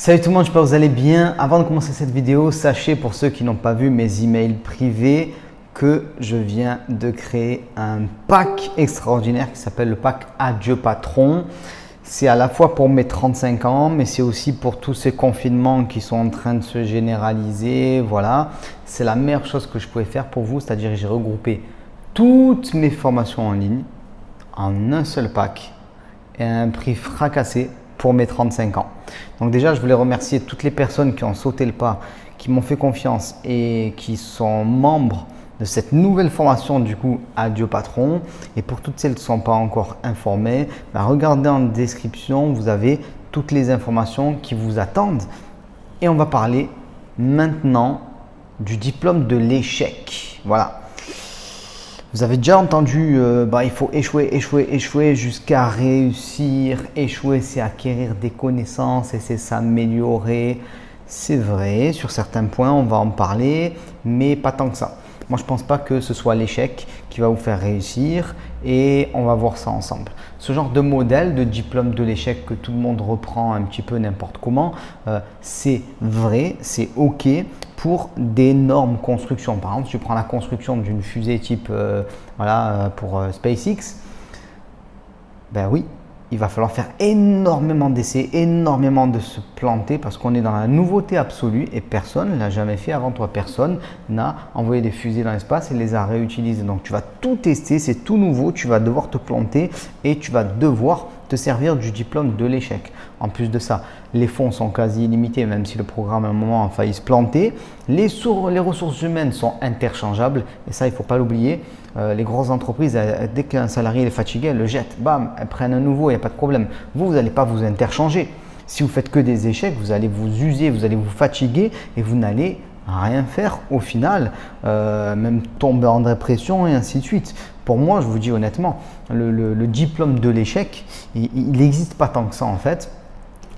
Salut tout le monde, j'espère que vous allez bien. Avant de commencer cette vidéo, sachez pour ceux qui n'ont pas vu mes emails privés que je viens de créer un pack extraordinaire qui s'appelle le pack Adieu Patron. C'est à la fois pour mes 35 ans, mais c'est aussi pour tous ces confinements qui sont en train de se généraliser. Voilà, c'est la meilleure chose que je pouvais faire pour vous, c'est-à-dire que j'ai regroupé toutes mes formations en ligne en un seul pack et à un prix fracassé pour mes 35 ans. Donc déjà, je voulais remercier toutes les personnes qui ont sauté le pas, qui m'ont fait confiance et qui sont membres de cette nouvelle formation du coup Adieu Patron. Et pour toutes celles qui ne sont pas encore informées, regardez en description, vous avez toutes les informations qui vous attendent. Et on va parler maintenant du diplôme de l'échec. Voilà. Vous avez déjà entendu, il faut échouer jusqu'à réussir. Échouer, c'est acquérir des connaissances et c'est s'améliorer. C'est vrai, sur certains points, on va en parler, mais pas tant que ça. Moi, je ne pense pas que ce soit l'échec qui va vous faire réussir et on va voir ça ensemble. Ce genre de modèle de diplôme de l'échec que tout le monde reprend un petit peu n'importe comment, c'est vrai, c'est OK pour d'énormes constructions. Par exemple, si tu prends la construction d'une fusée type pour SpaceX, ben oui, il va falloir faire énormément d'essais, énormément de se planter parce qu'on est dans la nouveauté absolue et personne ne l'a jamais fait avant toi. Personne n'a envoyé des fusées dans l'espace et les a réutilisées. Donc tu vas tout tester, c'est tout nouveau, tu vas devoir te planter et tu vas devoir te servir du diplôme de l'échec. En plus de ça, les fonds sont quasi illimités, même si le programme à un moment a failli se planter. Les ressources humaines sont interchangeables et ça, il ne faut pas l'oublier. Les grosses entreprises, dès qu'un salarié est fatigué, elles le jettent, bam, elles prennent un nouveau, il n'y a pas de problème. Vous n'allez pas vous interchanger. Si vous faites que des échecs, vous allez vous user, vous allez vous fatiguer et vous n'allez rien faire au final, même tomber en dépression et ainsi de suite. Pour moi, je vous dis honnêtement, le diplôme de l'échec, il n'existe pas tant que ça en fait.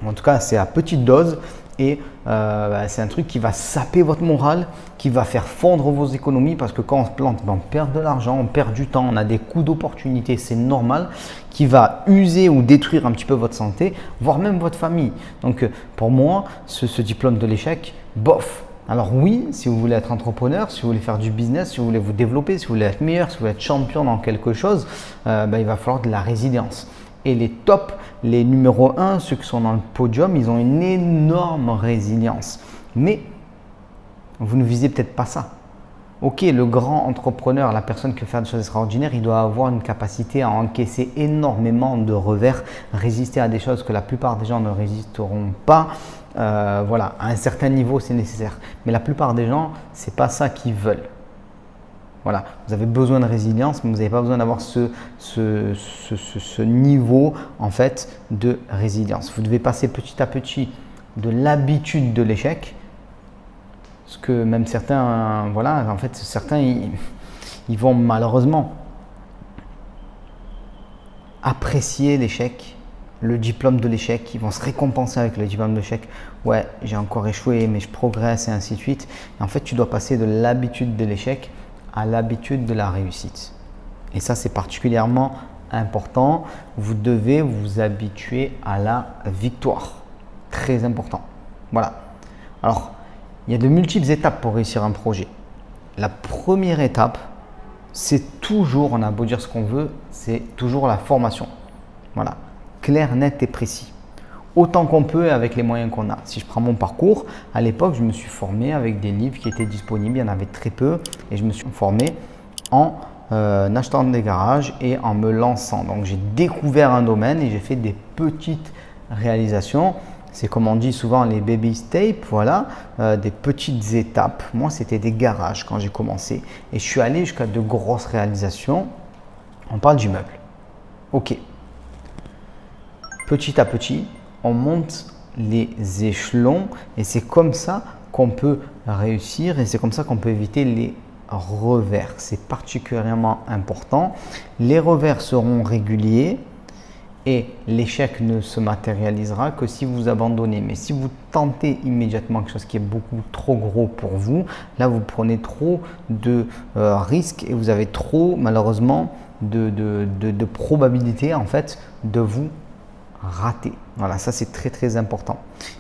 En tout cas, c'est à petite dose et c'est un truc qui va saper votre morale, qui va faire fondre vos économies parce que quand on se plante, on perd de l'argent, on perd du temps, on a des coûts d'opportunité, c'est normal, qui va user ou détruire un petit peu votre santé, voire même votre famille. Donc pour moi, ce diplôme de l'échec, bof. Alors oui, si vous voulez être entrepreneur, si vous voulez faire du business, si vous voulez vous développer, si vous voulez être meilleur, si vous voulez être champion dans quelque chose, il va falloir de la résilience. Et les tops, les numéros 1, ceux qui sont dans le podium, ils ont une énorme résilience. Mais vous ne visez peut-être pas ça. Ok, le grand entrepreneur, la personne qui veut faire des choses extraordinaires, il doit avoir une capacité à encaisser énormément de revers, résister à des choses que la plupart des gens ne résisteront pas. Voilà, à un certain niveau, c'est nécessaire. Mais la plupart des gens, ce n'est pas ça qu'ils veulent. Voilà, vous avez besoin de résilience, mais vous n'avez pas besoin d'avoir ce niveau en fait de résilience. Vous devez passer petit à petit de l'habitude de l'échec, parce que même certains, certains ils vont malheureusement apprécier l'échec, le diplôme de l'échec, ils vont se récompenser avec le diplôme de l'échec. Ouais, j'ai encore échoué, mais je progresse et ainsi de suite. Et en fait, tu dois passer de l'habitude de l'échec à l'habitude de la réussite. Et ça, c'est particulièrement important. Vous devez vous habituer à la victoire. Très important. Voilà. Alors, il y a de multiples étapes pour réussir un projet. La première étape, c'est toujours, on a beau dire ce qu'on veut, c'est toujours la formation. Voilà. Clair, net et précis. Autant qu'on peut avec les moyens qu'on a. Si je prends mon parcours, à l'époque, je me suis formé avec des livres qui étaient disponibles, il y en avait très peu et je me suis formé en achetant des garages et en me lançant. Donc, j'ai découvert un domaine et j'ai fait des petites réalisations. C'est comme on dit souvent les baby steps, voilà, des petites étapes. Moi, c'était des garages quand j'ai commencé et je suis allé jusqu'à de grosses réalisations. On parle du meuble. Ok. Petit à petit, on monte les échelons et c'est comme ça qu'on peut réussir et c'est comme ça qu'on peut éviter les revers. C'est particulièrement important. Les revers seront réguliers et l'échec ne se matérialisera que si vous abandonnez. Mais si vous tentez immédiatement quelque chose qui est beaucoup trop gros pour vous, là vous prenez trop de risques et vous avez trop malheureusement de probabilité en fait de vous rater. Voilà, ça c'est très très important.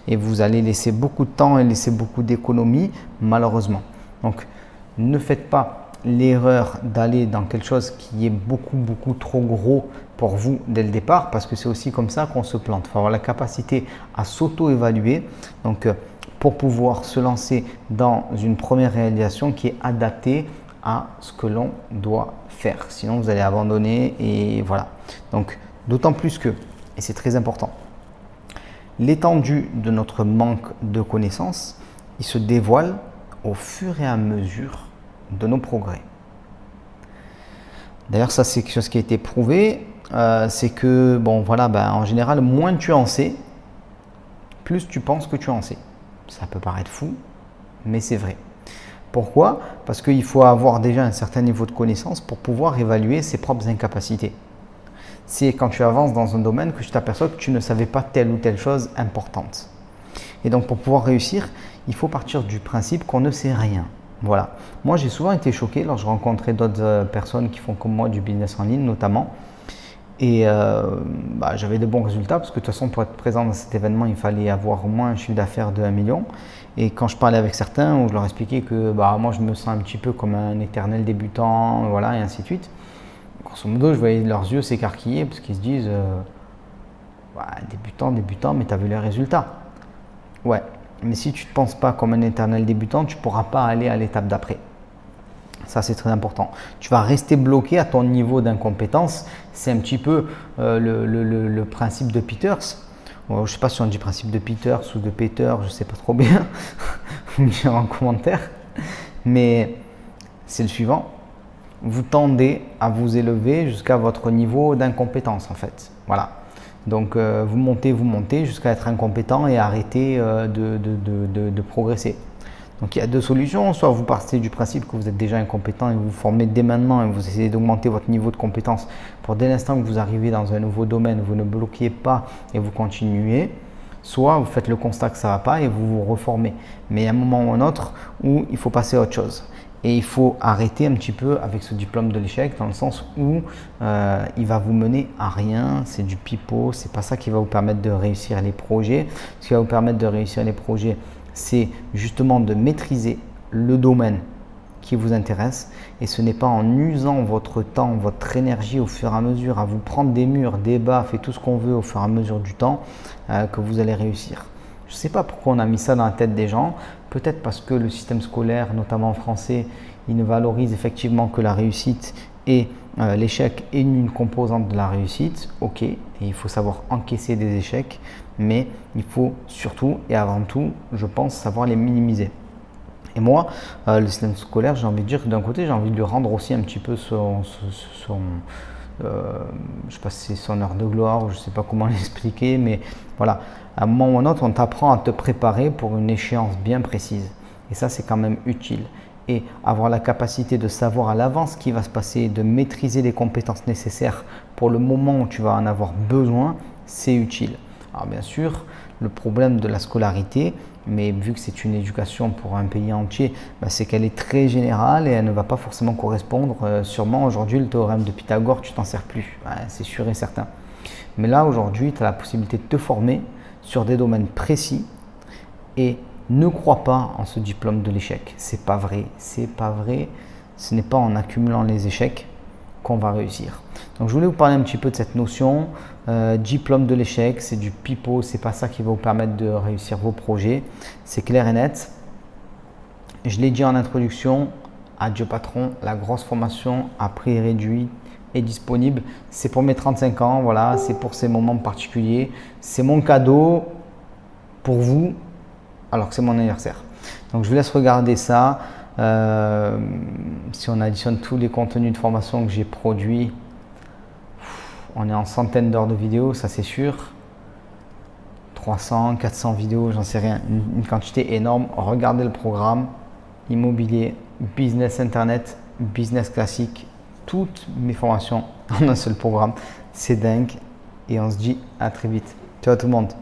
Et vous allez laisser beaucoup de temps et laisser beaucoup d'économies, malheureusement. Donc, ne faites pas l'erreur d'aller dans quelque chose qui est beaucoup trop gros pour vous dès le départ, parce que c'est aussi comme ça qu'on se plante. Il faut avoir la capacité à s'auto-évaluer. Donc, pour pouvoir se lancer dans une première réalisation qui est adaptée à ce que l'on doit faire. Sinon, vous allez abandonner et voilà. Donc, d'autant plus que, et c'est très important, l'étendue de notre manque de connaissances, il se dévoile au fur et à mesure de nos progrès. D'ailleurs, ça c'est quelque chose qui a été prouvé, c'est que, bon voilà, en général, moins tu en sais, plus tu penses que tu en sais. Ça peut paraître fou, mais c'est vrai. Pourquoi? Parce qu'il faut avoir déjà un certain niveau de connaissance pour pouvoir évaluer ses propres incapacités. C'est quand tu avances dans un domaine que tu t'aperçois que tu ne savais pas telle ou telle chose importante. Et donc pour pouvoir réussir, il faut partir du principe qu'on ne sait rien. Voilà. Moi, j'ai souvent été choqué lorsque je rencontrais d'autres personnes qui font comme moi du business en ligne notamment. Et j'avais de bons résultats parce que de toute façon, pour être présent dans cet événement, il fallait avoir au moins un chiffre d'affaires de 1 million. Et quand je parlais avec certains, où je leur expliquais que moi, je me sens un petit peu comme un éternel débutant, voilà, et ainsi de suite. Grosso modo, je voyais leurs yeux s'écarquiller parce qu'ils se disent débutant, mais tu as vu les résultats. Ouais, mais si tu ne te penses pas comme un éternel débutant, tu ne pourras pas aller à l'étape d'après. Ça, c'est très important. Tu vas rester bloqué à ton niveau d'incompétence. C'est un petit peu le principe de Peters. Je ne sais pas si on dit principe de Peters ou de Peter, je ne sais pas trop bien. Vous me direz en commentaire. Mais c'est le suivant. Vous tendez à vous élever jusqu'à votre niveau d'incompétence en fait. Voilà. Donc vous montez jusqu'à être incompétent et arrêter de progresser. Donc il y a deux solutions, soit vous partez du principe que vous êtes déjà incompétent et vous vous formez dès maintenant et vous essayez d'augmenter votre niveau de compétence pour dès l'instant que vous arrivez dans un nouveau domaine, vous ne bloquez pas et vous continuez, soit vous faites le constat que ça ne va pas et vous vous reformez. Mais il y a un moment ou un autre où il faut passer à autre chose. Et il faut arrêter un petit peu avec ce diplôme de l'échec dans le sens où il va vous mener à rien, c'est du pipeau, c'est pas ça qui va vous permettre de réussir les projets. Ce qui va vous permettre de réussir les projets, c'est justement de maîtriser le domaine qui vous intéresse et ce n'est pas en usant votre temps, votre énergie au fur et à mesure à vous prendre des murs, des baffes et tout ce qu'on veut au fur et à mesure du temps que vous allez réussir. Je ne sais pas pourquoi on a mis ça dans la tête des gens, peut-être parce que le système scolaire, notamment en français, il ne valorise effectivement que la réussite et l'échec est une composante de la réussite, ok, et il faut savoir encaisser des échecs, mais il faut surtout et avant tout, je pense, savoir les minimiser. Et moi, le système scolaire, j'ai envie de dire que d'un côté, j'ai envie de lui rendre aussi un petit peu je sais pas si c'est son heure de gloire, je ne sais pas comment l'expliquer, mais voilà, à un moment ou à un autre, on t'apprend à te préparer pour une échéance bien précise. Et ça, c'est quand même utile. Et avoir la capacité de savoir à l'avance ce qui va se passer, de maîtriser les compétences nécessaires pour le moment où tu vas en avoir besoin, c'est utile. Alors bien sûr, le problème de la scolarité, mais vu que c'est une éducation pour un pays entier, c'est qu'elle est très générale et elle ne va pas forcément correspondre. Sûrement aujourd'hui, le théorème de Pythagore, tu t'en sers plus, c'est sûr et certain. Mais là, aujourd'hui, tu as la possibilité de te former sur des domaines précis et ne crois pas en ce diplôme de l'échec. C'est pas vrai, c'est pas vrai. Ce n'est pas en accumulant les échecs qu'on va réussir. Donc je voulais vous parler un petit peu de cette notion. Diplôme de l'échec, c'est du pipeau, c'est pas ça qui va vous permettre de réussir vos projets. C'est clair et net. Je l'ai dit en introduction, Adieu Patron, la grosse formation à prix réduit est disponible. C'est pour mes 35 ans, voilà, c'est pour ces moments particuliers. C'est mon cadeau pour vous, alors que c'est mon anniversaire. Donc je vous laisse regarder ça. Si on additionne tous les contenus de formation que j'ai produits, on est en centaines d'heures de vidéos, ça c'est sûr. 300, 400 vidéos, j'en sais rien, une quantité énorme. Regardez le programme immobilier, business internet, business classique, toutes mes formations en un seul programme. C'est dingue et on se dit à très vite. Ciao tout le monde.